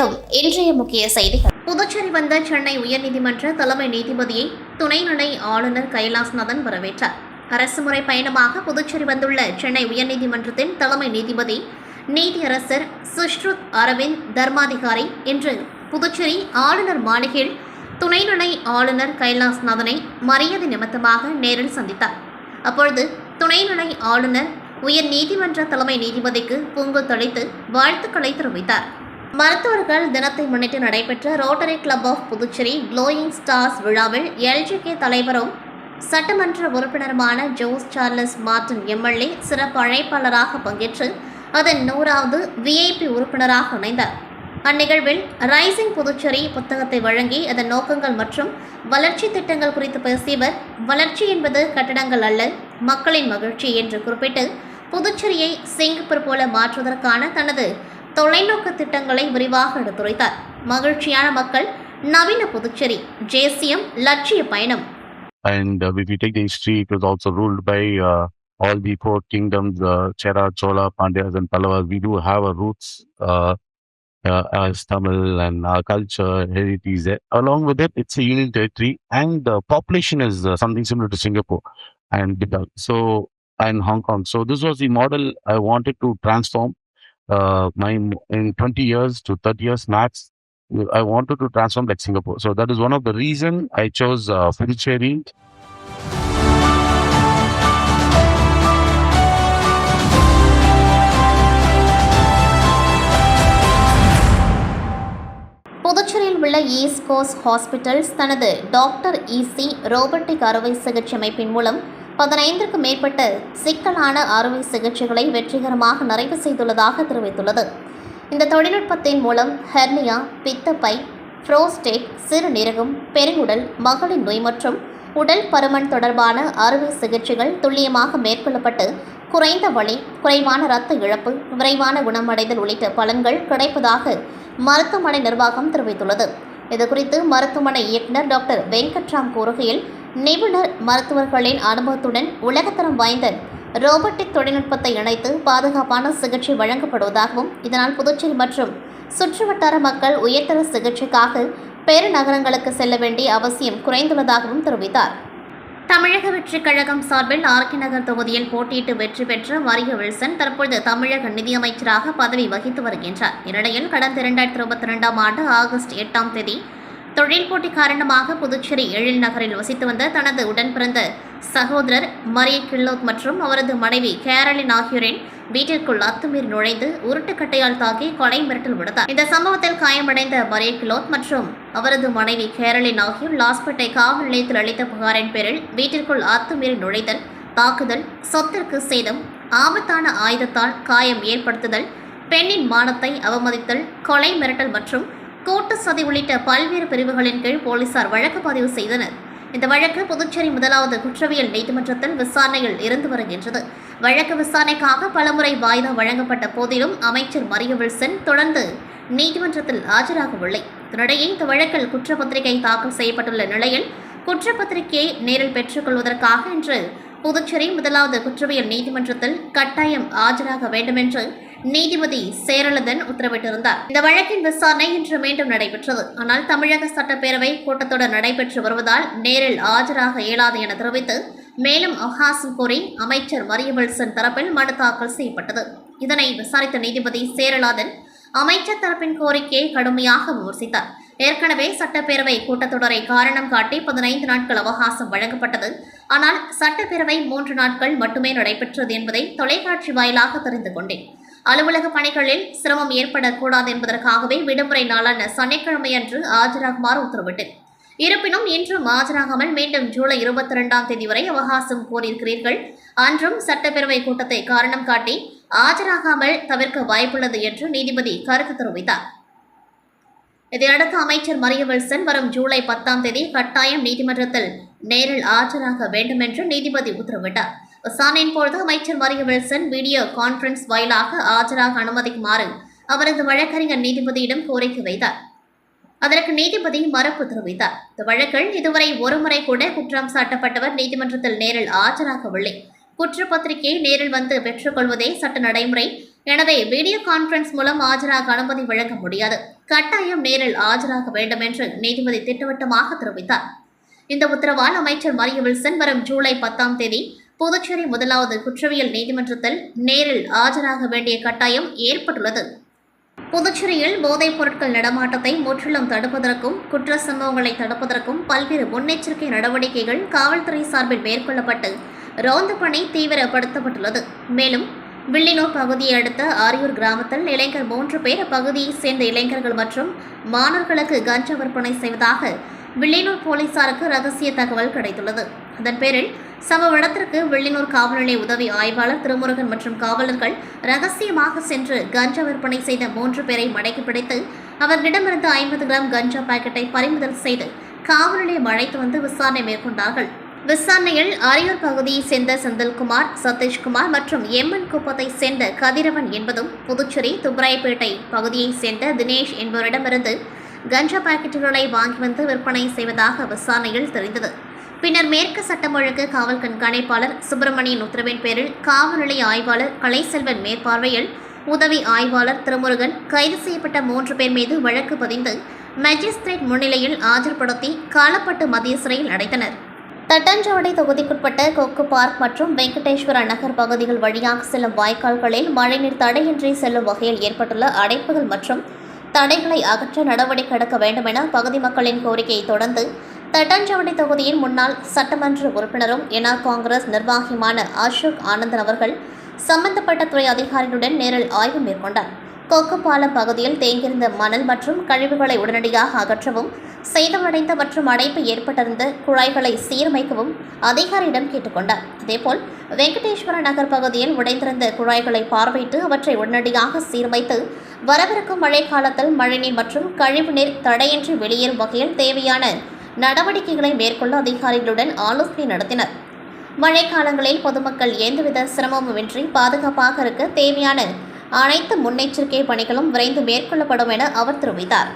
வணக்கம். இன்றைய முக்கிய செய்திகள். புதுச்சேரி வந்த சென்னை உயர்நீதிமன்ற தலைமை நீதிபதியை துணைநிலை ஆளுநர் கைலாஸ்நாதன் வரவேற்றார். அரசுமுறை பயணமாக புதுச்சேரி வந்துள்ள சென்னை உயர்நீதிமன்றத்தின் தலைமை நீதிபதி நீதியரசர் சுஷ்ருத் அரவிந்த் தர்மாதிகாரி இன்று புதுச்சேரி ஆளுநர் மாளிகையில் துணைநிலை ஆளுநர் கைலாஸ்நாதனை மரியாதை நிமித்தமாக நேரில் சந்தித்தார். அப்பொழுது துணைநிலை ஆளுநர் உயர் நீதிமன்ற தலைமை நீதிபதிக்கு பூங்கல் தெளித்து வாழ்த்துக்களை தெரிவித்தார். மருத்துவர்கள் தினத்தை முன்னிட்டு நடைபெற்ற rotary club of Puducherry glowing stars விழாவில் எல்ஜிகே தலைவரும் சட்டமன்ற உறுப்பினருமான ஜோஸ் சார்லஸ் மார்டின் எம்எல்ஏ சிறப்பு அழைப்பாளராக பங்கேற்று அதன் 100வது விஐபி உறுப்பினராக இணைந்தார். அந்நிகழ்வில் ரைசிங் புதுச்சேரி புத்தகத்தை வழங்கி அதன் நோக்கங்கள் மற்றும் வளர்ச்சி திட்டங்கள் குறித்து பேசியவர், வளர்ச்சி என்பது கட்டடங்கள் அல்ல, மக்களின் மகிழ்ச்சி என்று குறிப்பிட்டு புதுச்சேரியை சிங்கப்பூர் போல மாற்றுவதற்கான தனது தொலைநோக்கு திட்டங்களை விரிவாக எடுத்துரைத்தார். மகிழ்ச்சியான மக்கள், நவீன புதுச்சேரி, ஜேசியம், லட்சிய பயணம். And if you take the history, it was also ruled by all the four kingdoms, Chera, Chola, Pandyas and Pallavas. We do have our roots as Tamil and our culture, heritage there. Along with it, it's a union territory and the population is something similar to Singapore and Hong Kong. So this was the model I wanted to transform. In 20 years to 30 years max, I wanted to transform like Singapore. So that is one of the reason I chose Puducherry. புதுச்சேரியில் உள்ள east cost hospitals தனது doctor EC robotic அறுவை சிகிச்சை அமைப்பின் மூலம் 15க்கும் மேற்பட்ட சிக்கலான அறுவை சிகிச்சைகளை வெற்றிகரமாக நிறைவு செய்துள்ளதாக தெரிவித்துள்ளது. இந்த தொழில்நுட்பத்தின் மூலம் ஹெர்னியா, பித்தப்பை, புரோஸ்டேட், சிறுநீரகம், பெருங்குடல், மகளிர் நோய் மற்றும் உடல் பருமன் தொடர்பான அறுவை சிகிச்சைகள் துல்லியமாக மேற்கொள்ளப்பட்டு குறைந்த வலி, குறைவான இரத்த இழப்பு, விரைவான குணமடைதல் உள்ளிட்ட பலன்கள் கிடைப்பதாக மருத்துவமனை நிர்வாகம் தெரிவித்துள்ளது. இதுகுறித்து மருத்துவமனை இயக்குநர் டாக்டர் வெங்கட்ராம் கூறுகையில், நிபுணர் மருத்துவர்களின் அனுபவத்துடன் உலகத்தரம் வாய்ந்த ரோபோட்டிக் தொழில்நுட்பத்தை இணைத்து பாதுகாப்பான சிகிச்சை வழங்கப்படுவதாகவும், இதனால் புதுச்சேரி மற்றும் சுற்றுவட்டார மக்கள் உயர்தர சிகிச்சைக்காக பெருநகரங்களுக்கு செல்ல வேண்டிய அவசியம் குறைந்துள்ளதாகவும் தெரிவித்தார். தமிழக வெற்றிக் கழகம் சார்பில் ஆர்கே நகர் தொகுதியில் போட்டியிட்டு வெற்றி பெற்ற மரிய வில்சன் தற்பொழுது தமிழக நிதியமைச்சராக பதவி வகித்து வருகின்றார். இந்நிலையில் கடந்த 2022ஆம் ஆண்டு ஆகஸ்ட் 8ஆம் தேதி தொழில் போட்டி காரணமாக புதுச்சேரி எழில் நகரில் வசித்து வந்த தனது உடன்பிறந்த சகோதரர் மரிய கில்லோத் மற்றும் அவரது மனைவி கேரளின் ஆகியோரின் வீட்டிற்குள் அத்துமீறி நுழைந்து உருட்டுக்கட்டையால் தாக்கி கொலை மிரட்டல் விடுத்தார். இந்த சம்பவத்தில் காயமடைந்த மரிய கில்லோத் மற்றும் அவரது மனைவி கேரளின் ஆகியோர் லாஸ்பேட்டை காவல் நிலையத்தில் அளித்த புகாரின் பேரில் வீட்டிற்குள் அத்துமீறி நுழைதல், தாக்குதல், சொத்திற்கு சேதம், ஆபத்தான ஆயுதத்தால் காயம் ஏற்படுத்துதல், பெண்ணின் மானத்தை அவமதித்தல், கொலை மிரட்டல் மற்றும் கூட்டு சதி உள்ளிட்ட பல்வேறு பிரிவுகளின் கீழ் போலீசார் வழக்கு பதிவு செய்தனர். இந்த வழக்கு புதுச்சேரி 1வது குற்றவியல் நீதிமன்றத்தில் விசாரணையில் இருந்து வருகின்றது. வழக்கு விசாரணைக்காக பலமுறை வாய்தா வழங்கப்பட்ட போதிலும் அமைச்சர் மரிய வில்சன் தொடர்ந்து நீதிமன்றத்தில் ஆஜராகவில்லை. இதனிடையே இந்த வழக்கில் குற்றப்பத்திரிகை தாக்கல் செய்யப்பட்டுள்ள நிலையில் குற்றப்பத்திரிகையை நேரில் பெற்றுக்கொள்வதற்காக இன்று புதுச்சேரி 1வது குற்றவியல் நீதிமன்றத்தில் கட்டாயம் ஆஜராக வேண்டும் என்று நீதிபதி சேரலதன் உத்தரவிட்டிருந்தார். இந்த வழக்கின் விசாரணை இன்று மீண்டும் நடைபெற்றது. ஆனால் தமிழக சட்டப்பேரவை கூட்டத்தொடர் நடைபெற்று வருவதால் நேரில் ஆஜராக இயலாது என தெரிவித்து மேலும் அவகாசம் கோரி அமைச்சர் மரிய வில்சன் தரப்பில் மனு தாக்கல் செய்யப்பட்டது. இதனை விசாரித்த நீதிபதி சேரலாதன் அமைச்சர் தரப்பின் கோரிக்கையை கடுமையாக விமர்சித்தார். ஏற்கனவே சட்டப்பேரவை கூட்டத்தொடரை காரணம் காட்டி 15 நாட்கள் அவகாசம் வழங்கப்பட்டது. ஆனால் சட்டப்பேரவை 3 நாட்கள் மட்டுமே நடைபெற்றது என்பதை தொலைக்காட்சி வாயிலாக தெரிந்து கொண்டேன். அலுவலக பணிகளில் சிரமம் ஏற்படக்கூடாது என்பதற்காகவே விடுமுறை நாளான சனிக்கிழமை அன்று ஆஜராகுமாறு உத்தரவிட்டேன். இருப்பினும் இன்றும் ஆஜராகாமல் மீண்டும் ஜூலை 22ஆம் தேதி வரை அவகாசம் கோரியிருக்கிறீர்கள். அன்றும் சட்டப்பேரவை கூட்டத்தை காரணம் காட்டி ஆஜராகாமல் தவிர்க்க வாய்ப்புள்ளது என்று நீதிபதி கருத்து தெரிவித்தார். இதையடுத்து அமைச்சர் மரிய வில்சன் வரும் ஜூலை 10ஆம் தேதி கட்டாயம் நீதிமன்றத்தில் நேரில் ஆஜராக வேண்டும் என்று நீதிபதி உத்தரவிட்டார். விசாரணையின் பொழுது அமைச்சர் மரிய வில்சன் வீடியோ கான்பரன்ஸ் வாயிலாக ஆஜராக அனுமதிக்குமாறு அவரது வழக்கறிஞர் நீதிபதியிடம் கோரிக்கை வைத்தார். அதற்கு நீதிபதி மறுப்பு தெரிவித்தார். இந்த வழக்கில் இதுவரை ஒருமுறை கூட குற்றம் சாட்டப்பட்டவர் நீதிமன்றத்தில் நேரில் ஆஜராகவில்லை. குற்றப்பத்திரிகையை நேரில் வந்து பெற்றுக்கொள்வதே சட்ட நடைமுறை. எனவே வீடியோ கான்பரன்ஸ் மூலம் ஆஜராக அனுமதி வழங்க முடியாது, கட்டாயம் நேரில் ஆஜராக வேண்டும் என்று நீதிபதி திட்டவட்டமாக தெரிவித்தார். இந்த உத்தரவால் அமைச்சர் மரிய வில்சன் வரும் ஜூலை 10ஆம் தேதி புதுச்சேரி முதலாவது குற்றவியல் நீதிமன்றத்தில் நேரில் ஆஜராக வேண்டிய கட்டாயம் ஏற்பட்டுள்ளது. புதுச்சேரியில் போதைப் பொருட்கள் நடமாட்டத்தை முற்றிலும் தடுப்பதற்கும் குற்ற சம்பவங்களை தடுப்பதற்கும் பல்வேறு முன்னெச்சரிக்கை நடவடிக்கைகள் காவல்துறை சார்பில் மேற்கொள்ளப்பட்டு ரோந்து பணி தீவிரப்படுத்தப்பட்டுள்ளது. மேலும் வில்லியனூர் பகுதியை அடுத்த ஆரியூர் கிராமத்தில் இளைஞர் 3 பேர் அப்பகுதியைச் சேர்ந்த இளைஞர்கள் மற்றும் மாணவர்களுக்கு கஞ்சா விற்பனை செய்வதாக வில்லியனூர் போலீசாருக்கு ரகசிய தகவல் கிடைத்துள்ளது. அதன் பேரில் சம்பவ இடத்திற்கு வில்லியனூர் காவல் நிலைய உதவி ஆய்வாளர் திருமுருகன் மற்றும் காவலர்கள் ரகசியமாக சென்று கஞ்சா விற்பனை செய்த 3 பேரை மடக்கி பிடித்து அவர்களிடமிருந்து 50 கிராம் கஞ்சா பாக்கெட்டை பறிமுதல் செய்து காவல் நிலையம் அழைத்து வந்து விசாரணை மேற்கொண்டார்கள். விசாரணையில் ஆரியூர் பகுதியைச் சேர்ந்த செந்தில்குமார், சதீஷ்குமார் மற்றும் எம்என் குப்பத்தை சேர்ந்த கதிரவன் என்பதும், புதுச்சேரி துப்ராயப்பேட்டை பகுதியைச் சேர்ந்த தினேஷ் என்பவரிடமிருந்து கஞ்சா பாக்கெட்டுகளை வாங்கி வந்து விற்பனை செய்வதாக விசாரணையில் தெரிந்தது. பின்னர் மேற்கு சட்டம் ஒழுங்கு காவல் கண்காணிப்பாளர் சுப்பிரமணியன் உத்தரவின் பேரில் காவல் நிலைய ஆய்வாளர் கலைசெல்வன் மேற்பார்வையில் உதவி ஆய்வாளர் திருமுருகன் கைது செய்யப்பட்ட 3 பேர் மீது வழக்கு பதிந்து மேஜிஸ்திரேட் முன்னிலையில் ஆஜர்படுத்தி காலப்பட்டு மத்திய சிறையில் அடைத்தனர். தட்டாஞ்சாவடி தொகுதிக்குட்பட்ட கொக்கு பார்க் மற்றும் வெங்கடேஸ்வர நகர் பகுதிகள் வழியாக செல்லும் வாய்க்கால்களில் மழைநீர் தடையின்றி செல்லும் வகையில் ஏற்பட்டுள்ள அடைப்புகள் மற்றும் தடைகளை அகற்ற நடவடிக்கை எடுக்க வேண்டும் என பகுதி மக்களின் கோரிக்கையை தொடர்ந்து தட்டாஞ்சாவடி தொகுதியின் முன்னாள் சட்டமன்ற உறுப்பினரும் என்ஆர் காங்கிரஸ் நிர்வாகியுமான அசோக் ஆனந்தன் அவர்கள் சம்பந்தப்பட்ட துறை அதிகாரிகளுடன் நேரில் ஆய்வு மேற்கொண்டார். கொக்குப்பாலம் பகுதியில் தேங்கியிருந்த மணல் மற்றும் கழிவுகளை உடனடியாக அகற்றவும், சேதமடைந்த மற்றும் அடைப்பு ஏற்பட்டிருந்த குழாய்களை சீரமைக்கவும் அதிகாரியிடம் கேட்டுக்கொண்டார். அதேபோல் வெங்கடேஸ்வர நகர் பகுதியில் உடைந்திருந்த குழாய்களை பார்வையிட்டு அவற்றை உடனடியாக சீரமைத்து வரவிருக்கும் மழைக்காலத்தில் மழைநீர் மற்றும் கழிவுநீர் தடையின்றி வெளியேறும் வகையில் தேவையான நடவடிக்கைகளை மேற்கொள்ள அதிகாரிகளுடன் ஆலோசனை நடத்தினர். மழைக்காலங்களில் பொதுமக்கள் எந்தவித சிரமமுமின்றி பாதுகாப்பாக இருக்க தேவையான அனைத்து முன்னெச்சரிக்கை பணிகளும் விரைந்து மேற்கொள்ளப்படும் என அவர் தெரிவித்தார்.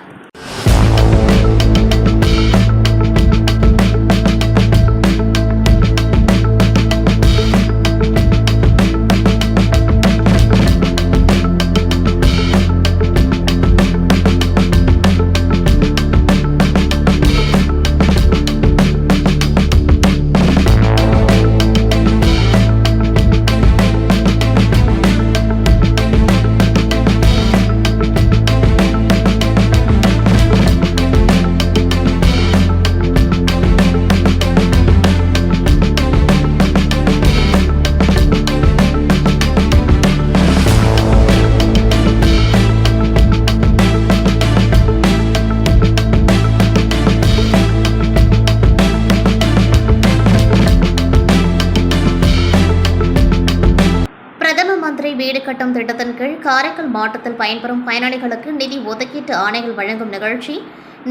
வீடு கட்டும் திட்டத்தின் கீழ் காரைக்கால் மாவட்டத்தில் பயன்பெறும் பயனாளிகளுக்கு நிதி ஒதுக்கீட்டு ஆணைகள் வழங்கும் நிகழ்ச்சி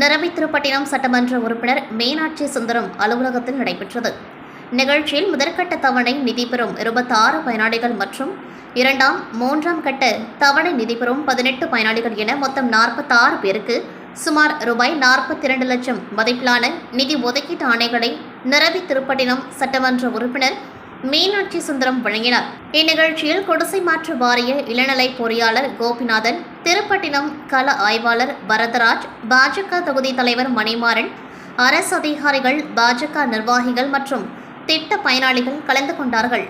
நரவித்திருப்பட்டினம் சட்டமன்ற உறுப்பினர் மீனாட்சி சுந்தரம் அலுவலகத்தில் நடைபெற்றது. நிகழ்ச்சியில் முதற்கட்ட தவணை நிதி பெறும் 26 பயனாளிகள் மற்றும் 2ஆம், 3ஆம் கட்ட தவணை நிதி பெறும் 18 பயனாளிகள் என மொத்தம் 46 பேருக்கு சுமார் ரூபாய் 42 லட்சம் மதிப்பிலான நிதி ஒதுக்கீட்டு ஆணைகளை நரவித்திருப்பட்டினம் சட்டமன்ற உறுப்பினர் மீனாட்சி சுந்தரம் வழங்கினார். இந்நிகழ்ச்சியில் குடிசை மாற்று வாரிய இளநிலை பொறியாளர் கோபிநாதன், திருப்பட்டினம் கள ஆய்வாளர் வரதராஜ், பாஜக தொகுதி தலைவர் மணிமாறன், அரசு அதிகாரிகள், பாஜக நிர்வாகிகள் மற்றும் திட்ட பயனாளிகள் கலந்து கொண்டார்கள்.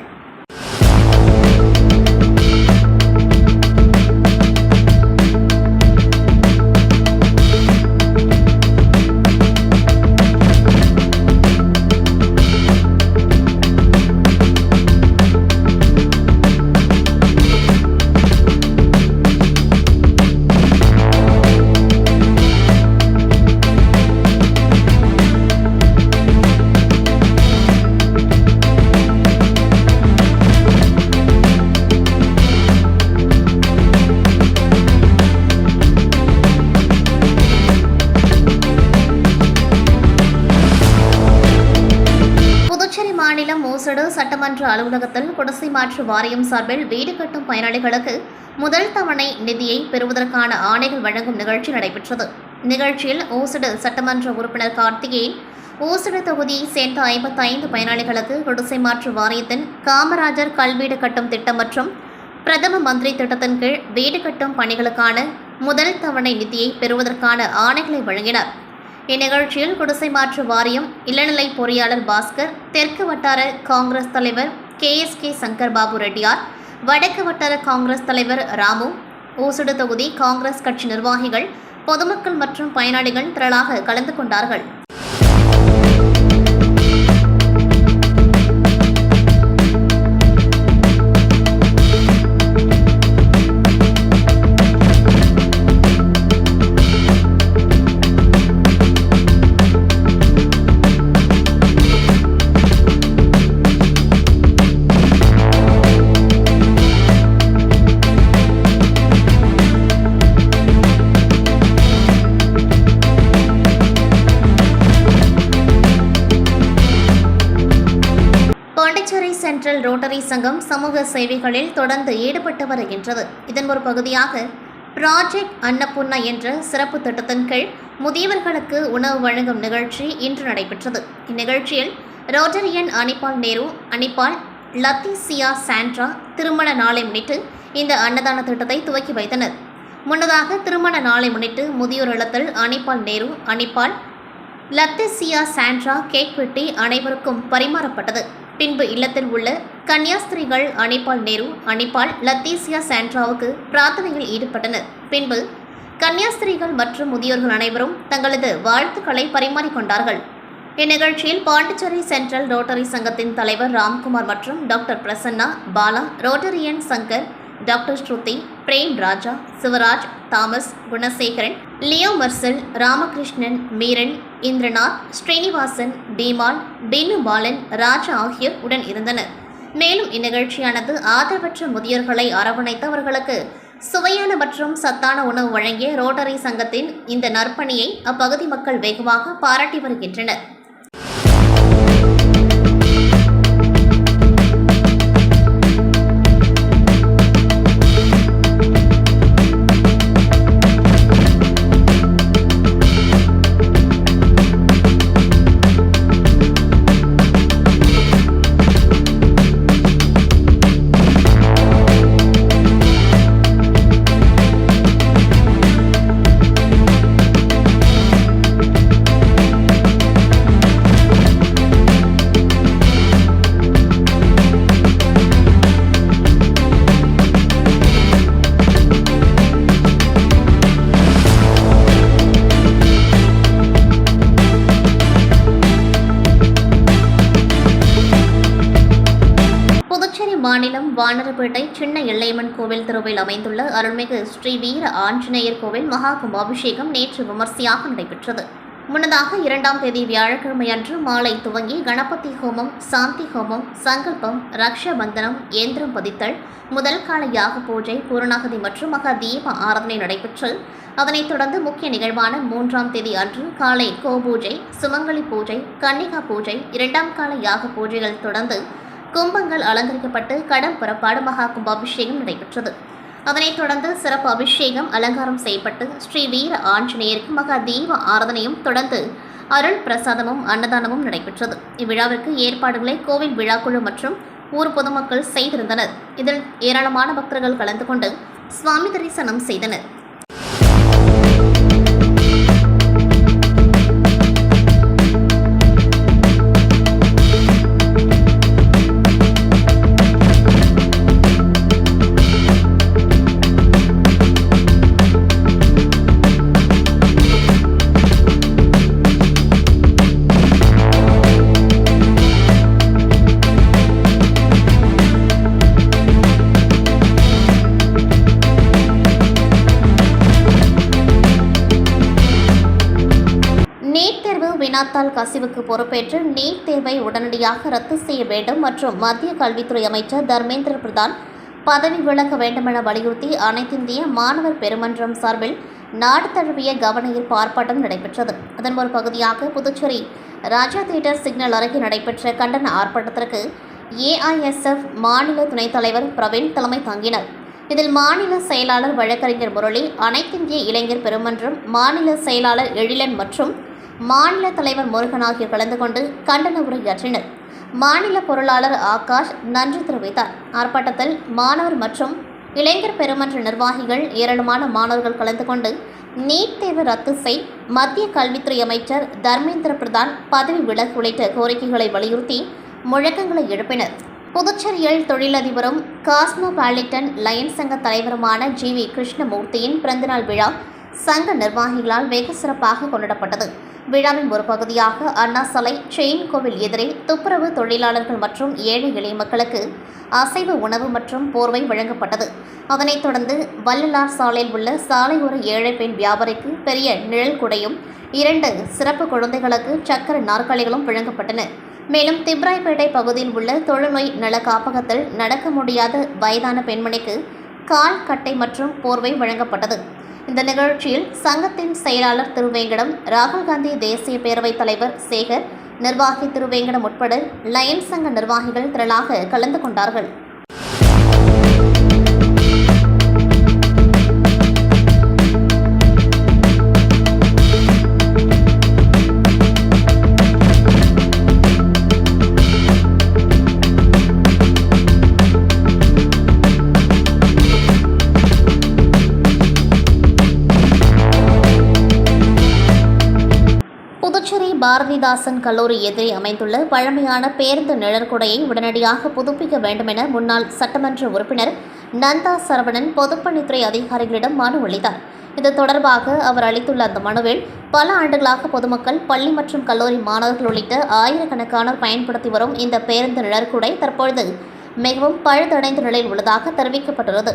மாநிலம் மோசடு சட்டமன்ற அலுவலகத்தில் குடிசை மாற்று வாரியம் சார்பில் வீடு கட்டும் பயனாளிகளுக்கு முதல் தவணை நிதியை பெறுவதற்கான ஆணைகள் வழங்கும் நிகழ்ச்சி நடைபெற்றது. நிகழ்ச்சியில் ஓசடு சட்டமன்ற உறுப்பினர் கார்த்திகேயன், ஓசடு தொகுதியை சேர்ந்த 55 பயனாளிகளுக்கு குடிசை மாற்று வாரியத்தின் காமராஜர் கல்வீடு கட்டும் திட்டம் மற்றும் பிரதம மந்திரி திட்டத்தின் கீழ் வீடு கட்டும் பணிகளுக்கான முதல் தவணை நிதியை பெறுவதற்கான ஆணைகளை வழங்கினார். இந்நிகழ்ச்சியில் குடிசை மாற்று வாரியம் இளநிலை பொறியாளர் பாஸ்கர், தெற்கு வட்டார காங்கிரஸ் தலைவர் KSK சங்கர் பாபு ரெட்டியார், வடக்கு வட்டார காங்கிரஸ் தலைவர் ராமு, ஊசுடு தொகுதி காங்கிரஸ் கட்சி நிர்வாகிகள், பொதுமக்கள் மற்றும் பயனாளிகள் திரளாக கலந்து கொண்டார்கள். பாண்டிச்சேரி சென்ட்ரல் ரோட்டரி சங்கம் சமூக சேவைகளில் தொடர்ந்து ஈடுபட்டு வருகின்றது. இதன் ஒரு பகுதியாக ப்ராஜெக்ட் அன்னபூர்ணா என்ற சிறப்பு திட்டத்தின் கீழ் முதியவர்களுக்கு உணவு வழங்கும் நிகழ்ச்சி இன்று நடைபெற்றது. இந்நிகழ்ச்சியில் ரோட்டரியன் அனிபால் நேரு, அனிபால் லத்தீசியா சாண்ட்ரா திருமண நாளை முன்னிட்டு இந்த அன்னதான திட்டத்தை துவக்கி வைத்தனர். முன்னதாக திருமண நாளை முன்னிட்டு முதியோர் இல்லத்தில் அனிபால் நேரு, அனிபால் லத்தீசியா சாண்ட்ரா கேக் வெட்டி அனைவருக்கும் பரிமாறப்பட்டது. பின்பு இல்லத்தில் உள்ள கன்னியாஸ்திரிகள் அனிபால் நேரு, அனிபால் லத்தீசியா சாண்ட்ராவுக்கு பிரார்த்தனையில் ஈடுபட்டனர். பின்பு கன்னியாஸ்திரிகள் மற்றும் முதியோர்கள் அனைவரும் தங்களது வாழ்த்துக்களை பரிமாறிக்கொண்டார்கள். இந்நிகழ்ச்சியில் பாண்டிச்சேரி சென்ட்ரல் ரோட்டரி சங்கத்தின் தலைவர் ராம்குமார் மற்றும் doctor Prasanna, Bala, Rotarian Shankar, doctor Shruti, Prem Raja, Sivaraj, Thomas, Gunasekaran, Leo Marcel, Ramakrishnan, Meeran, Indranath, Srinivasan, Bimal, Beenu Balan, Raja ஆகியோர் உடன் இருந்தனர். மேலும் இந்நிகழ்ச்சியானது ஆதரவற்ற முதியோர்களை அரவணைத்து அவர்களுக்கு சுவையான மற்றும் சத்தான உணவு வழங்கிய ரோட்டரி சங்கத்தின் இந்த நற்பணியை அப்பகுதி மக்கள் வெகுவாக பாராட்டி வருகின்றனர். மாநிலம் வானரப்பேட்டை சின்ன எல்லையம்மன் கோவில் தெருவில் அமைந்துள்ள அருள்மிகு ஸ்ரீ வீர ஆஞ்சநேயர் கோவில் மகா கும்பாபிஷேகம் நேற்று விமர்சையாக நடைபெற்றது. முன்னதாக 2ஆம் தேதி வியாழக்கிழமை அன்று மாலை துவங்கி கணபதி ஹோமம், சாந்தி ஹோமம், சங்கல்பம், ரக்ஷபந்தனம், இயந்திரம் பதித்தல், முதல் கால யாக பூஜை, பூரணாகதி மற்றும் மகா தீப ஆராதனை நடைபெற்று அதனைத் தொடர்ந்து முக்கிய நிகழ்வான 3ஆம் தேதி அன்று காலை கோபூஜை, சுமங்கலி பூஜை, கன்னிகா பூஜை, 2ஆம் கால யாக பூஜைகள் தொடர்ந்து கும்பங்கள் அலங்கரிக்கப்பட்டு கடம் புறப்பாடு மகா கும்பாபிஷேகம் நடைபெற்றது. அதனைத் தொடர்ந்து சிறப்பு அபிஷேகம் அலங்காரம் செய்யப்பட்டு ஸ்ரீ வீர ஆஞ்சநேயருக்கு மகா தீப ஆராதனையும் தொடர்ந்து அருள் பிரசாதமும் அன்னதானமும் நடைபெற்றது. இவ்விழாவிற்கு ஏற்பாடுகளை கோவில் விழாக்குழு மற்றும் ஊர் பொதுமக்கள் செய்திருந்தனர். இதில் ஏராளமான பக்தர்கள் கலந்து கொண்டு சுவாமி தரிசனம் செய்தனர். வினாத்தாள் கசிவுக்கு பொறுப்பேற்று நீட் தேர்வை உடனடியாக ரத்து செய்ய வேண்டும் மற்றும் மத்திய கல்வித்துறை அமைச்சர் தர்மேந்திர பிரதான் பதவி விலக வேண்டுமென வலியுறுத்தி அனைத்திந்திய மாணவர் பெருமன்றம் சார்பில் நாடு தழுவிய கவனஈர்ப்பு ஆர்ப்பாட்டம் நடைபெற்றது. அதன் ஒரு பகுதியாக புதுச்சேரி ராஜா தியேட்டர் சிக்னல் அருகே நடைபெற்ற கண்டன ஆர்ப்பாட்டத்திற்கு AISF மாநில துணைத் தலைவர் பிரவீன் தலைமை தாங்கினர். இதில் மாநில செயலாளர் வழக்கறிஞர் முரளி, அனைத்திந்திய இளைஞர் பெருமன்றம் மாநில செயலாளர் எழிலன் மற்றும் மாநில தலைவர் முருகன் ஆகியோர் கலந்து கொண்டு கண்டன உரையாற்றினர். மாநில பொருளாளர் ஆகாஷ் நன்றி தெரிவித்தார். ஆர்ப்பாட்டத்தில் மாணவர் மற்றும் இளைஞர் பெருமன்ற நிர்வாகிகள், ஏராளமான மாணவர்கள் கலந்து கொண்டு நீட் தேர்வு ரத்து செய், மத்திய கல்வித்துறை அமைச்சர் தர்மேந்திர பிரதான் பதவி விலகு உள்ளிட்ட கோரிக்கைகளை வலியுறுத்தி முழக்கங்களை எழுப்பினர். புதுச்சேரியில் தொழிலதிபரும் காஸ்மோபாலிட்டன் லயன்ஸ் சங்க தலைவருமான GV கிருஷ்ணமூர்த்தியின் பிறந்தநாள் விழா சங்க நிர்வாகிகளால் வெகு சிறப்பாக கொண்டாடப்பட்டது. விழாவின் ஒரு பகுதியாக அண்ணா சாலை செயின் கோவில் எதிரே துப்புரவு தொழிலாளர்கள் மற்றும் ஏழை எளிய மக்களுக்கு அசைவ உணவு மற்றும் போர்வை வழங்கப்பட்டது. அதனைத் தொடர்ந்து வள்ளலார் சாலையில் உள்ள சாலையோர ஏழை பெண் வியாபாரிக்கு பெரிய நிழல் குடையும் 2 சிறப்பு குழந்தைகளுக்கு சக்கர நாற்காலிகளும் வழங்கப்பட்டன. மேலும் திப்ராய்பேட்டை பகுதியில் உள்ள தொழுநோய் நல காப்பகத்தில் நடக்க முடியாத வயதான பெண்மணிக்கு கால் கட்டை மற்றும் போர்வை வழங்கப்பட்டது. இந்த நிகழ்ச்சியில் சங்கத்தின் செயலாளர் திருவேங்கடம், ராகுல் காந்தி தேசிய பேரவைத் தலைவர் சேகர், நிர்வாகி திருவேங்கடம் உட்பட லயன்ஸ் சங்க நிர்வாகிகள் திரளாக கலந்து கொண்டார்கள். புதுச்சேரி பாரதிதாசன் கல்லூரி எதிரே அமைந்துள்ள பழமையான பேருந்து நிழற்குடையை உடனடியாக புதுப்பிக்க வேண்டும் என முன்னாள் சட்டமன்ற உறுப்பினர் நந்தா சரவணன் பொதுப்பணித்துறை அதிகாரிகளிடம் மனு அளித்தார். இது தொடர்பாக அவர் அளித்துள்ள அந்த மனுவில், பல ஆண்டுகளாக பொதுமக்கள், பள்ளி மற்றும் கல்லூரி மாணவர்கள் உள்ளிட்ட ஆயிரக்கணக்கானோர் பயன்படுத்தி வரும் இந்த பேருந்து நிழற்குடை தற்பொழுது மிகவும் பழுதடைந்த நிலையில் உள்ளதாக தெரிவிக்கப்பட்டுள்ளது.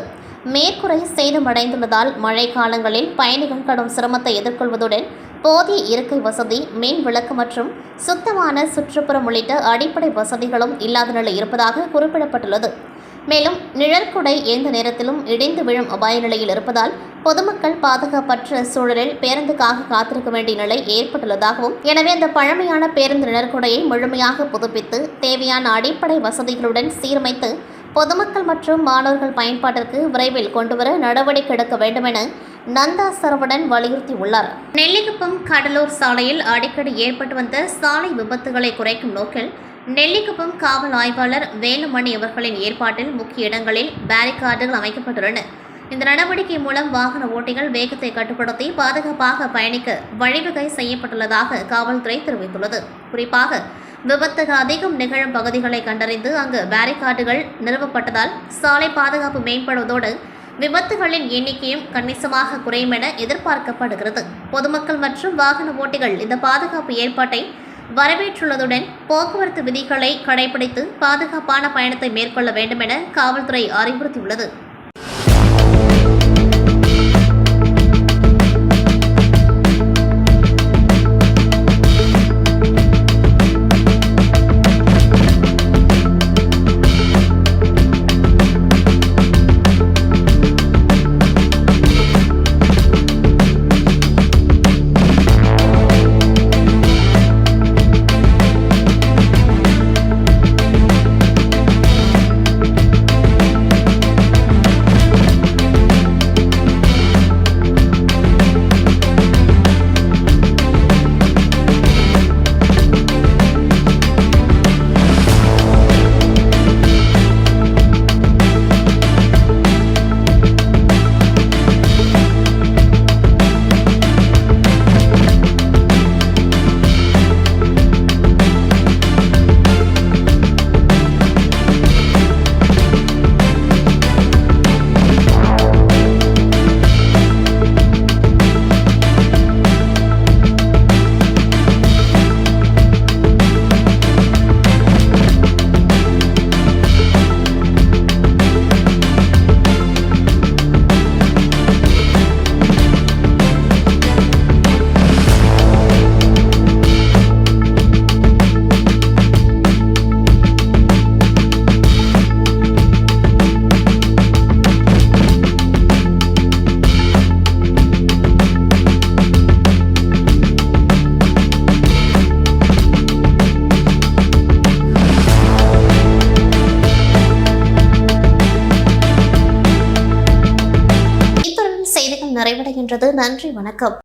மேற்கூரை சேதமடைந்துள்ளதால் மழை காலங்களில் பயணிகள் கடும் சிரமத்தை எதிர்கொள்வதுடன் போதிய இருக்கை வசதி, மின் விளக்கு மற்றும் சுத்தமான சுற்றுப்புறம் உள்ளிட்ட அடிப்படை வசதிகளும் இல்லாத நிலை இருப்பதாக குறிப்பிடப்பட்டுள்ளது. மேலும் நிழற்குடை எந்த நேரத்திலும் இடிந்து விழும் அபாய நிலையில் இருப்பதால் பொதுமக்கள் பாதுகாப்பற்ற சூழலில் பேருந்துக்காக காத்திருக்க வேண்டிய நிலை ஏற்பட்டுள்ளதாகவும், எனவே அந்த பழமையான பேருந்து நிழற்குடையை முழுமையாக புதுப்பித்து தேவையான அடிப்படை வசதிகளுடன் சீரமைத்து பொதுமக்கள் மற்றும் மாணவர்கள் பயன்பாட்டிற்கு விரைவில் கொண்டுவர நடவடிக்கை எடுக்க வேண்டும் என நந்தா சரவணன் வலியுறுத்தியுள்ளார். நெல்லிக்குப்பம் கடலூர் சாலையில் அடிக்கடி ஏற்பட்டு வந்த சாலை விபத்துகளை குறைக்கும் நோக்கில் நெல்லிக்குப்பம் காவல் ஆய்வாளர் வேலுமணி அவர்களின் ஏற்பாட்டில் முக்கிய இடங்களில் பேரிகார்டுகள் அமைக்கப்பட்டுள்ளன. இந்த நடவடிக்கை மூலம் வாகன ஓட்டிகள் வேகத்தை கட்டுப்படுத்தி பாதுகாப்பாக பயணிக்க வழிவகை செய்யப்பட்டுள்ளதாக காவல்துறை தெரிவித்துள்ளது. குறிப்பாக விபத்துகள் அதிகம் நிகழும் பகுதிகளை கண்டறிந்து அங்கு பேரிகார்டுகள் நிறுவப்பட்டதால் சாலை பாதுகாப்பு மேம்படுவதோடு விபத்துகளின் எண்ணிக்கையும் கணிசமாக குறையும் என எதிர்பார்க்கப்படுகிறது. பொதுமக்கள் மற்றும் வாகன ஓட்டிகள் இந்த பாதுகாப்பு ஏற்பாட்டை வரவேற்றுள்ளதுடன் போக்குவரத்து விதிகளை கடைபிடித்து பாதுகாப்பான பயணத்தை மேற்கொள்ள வேண்டும் என காவல்துறை அறிவுறுத்தியுள்ளது. நிறைவடைகின்றது. நன்றி, வணக்கம்.